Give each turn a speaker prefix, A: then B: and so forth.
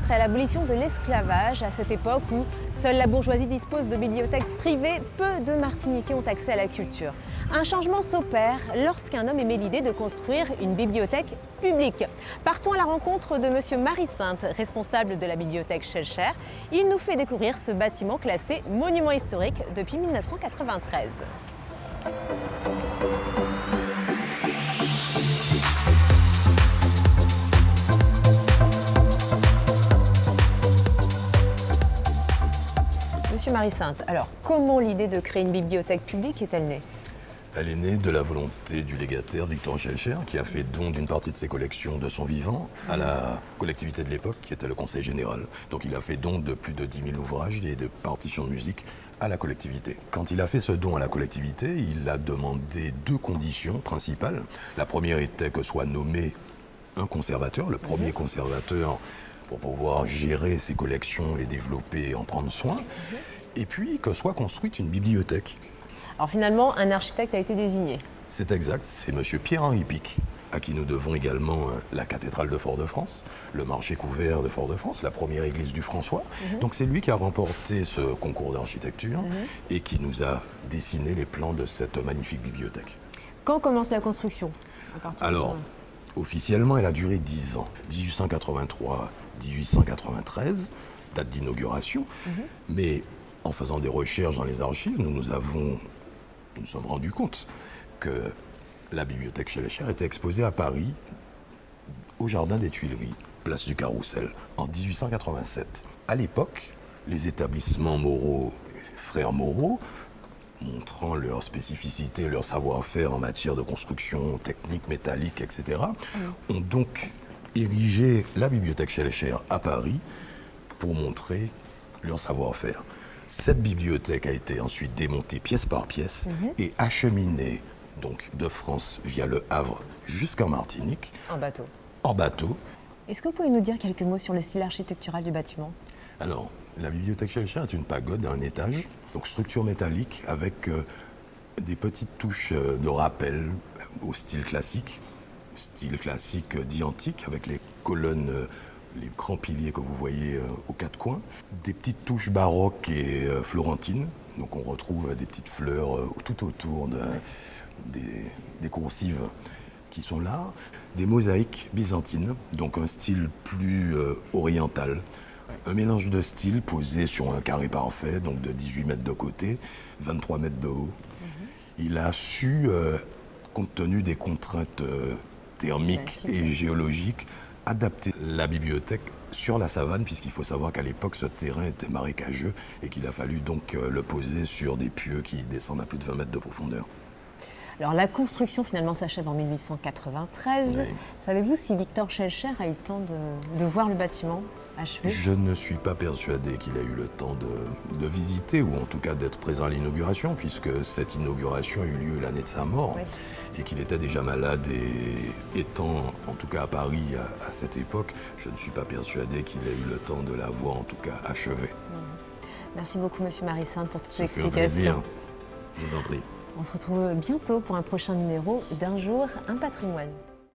A: après l'abolition de l'esclavage, à cette époque où seule la bourgeoisie dispose de bibliothèques privées, peu de Martiniquais ont accès à la culture. Un changement s'opère lorsqu'un homme émet l'idée de construire une bibliothèque publique. Partons à la rencontre de M. Marie-Sainte, responsable de la bibliothèque Schellcher. Il nous fait découvrir ce bâtiment classé monument historique depuis 1993. Monsieur Marie-Sainte, alors comment l'idée de créer une bibliothèque publique est-elle née?
B: Elle est née de la volonté du légataire Victor Schellcher, qui a fait don d'une partie de ses collections de son vivant à la collectivité de l'époque, qui était le Conseil général. Donc il a fait don de plus de 10 000 ouvrages et de partitions de musique à la collectivité. Quand il a fait ce don à la collectivité, il a demandé deux conditions principales. La première était que soit nommé un conservateur, le premier conservateur pour pouvoir gérer ses collections, les développer et en prendre soin, et puis que soit construite une bibliothèque.
A: Alors finalement, un architecte a été désigné.
B: C'est exact, c'est M. Pierre-Henri Pic, à qui nous devons également la cathédrale de Fort-de-France, le marché couvert de Fort-de-France, la première église du François. Donc c'est lui qui a remporté ce concours d'architecture et qui nous a dessiné les plans de cette magnifique bibliothèque.
A: Quand commence la construction?
B: Alors, officiellement, elle a duré 10 ans, 1883-1893, date d'inauguration, mais en faisant des recherches dans les archives, nous nous sommes rendus compte que la bibliothèque Schellcher était exposée à Paris, au Jardin des Tuileries, place du Carrousel, en 1887. À l'époque, les établissements Moreau, frères Moreau, montrant leur spécificité, leur savoir-faire en matière de construction technique, métallique, etc., ont donc érigé la bibliothèque Schellcher à Paris pour montrer leur savoir-faire. Cette bibliothèque a été ensuite démontée pièce par pièce et acheminée donc, de France via le Havre jusqu'en Martinique.
A: En bateau.
B: En bateau.
A: Est-ce que vous pouvez nous dire quelques mots sur le style architectural du bâtiment?
B: Alors, la bibliothèque Schellcher est une pagode à un étage, donc structure métallique avec des petites touches de rappel au style classique dit antique, avec les colonnes, les grands piliers que vous voyez aux quatre coins, des petites touches baroques et florentines, donc on retrouve des petites fleurs tout autour des coursives qui sont là, des mosaïques byzantines, donc un style plus oriental. Un mélange de styles posé sur un carré parfait, donc de 18 mètres de côté, 23 mètres de haut. Il a su, compte tenu des contraintes thermiques et géologiques, adapter la bibliothèque sur la savane, puisqu'il faut savoir qu'à l'époque, ce terrain était marécageux et qu'il a fallu donc le poser sur des pieux qui descendent à plus de 20 mètres de profondeur.
A: Alors la construction finalement s'achève en 1893. Savez-vous si Victor Schellcher a eu le temps de voir le bâtiment achevé?
B: Je ne suis pas persuadé qu'il a eu le temps de visiter, ou en tout cas d'être présent à l'inauguration, puisque cette inauguration a eu lieu l'année de sa mort, et qu'il était déjà malade, et étant en tout cas à Paris à cette époque, je ne suis pas persuadé qu'il ait eu le temps de la voir en tout cas achevée.
A: Merci beaucoup Monsieur Marie-Sainte pour toutes ces
B: explications. Ça fait un plaisir, je vous en prie.
A: On se retrouve bientôt pour un prochain numéro d'Un jour, un patrimoine.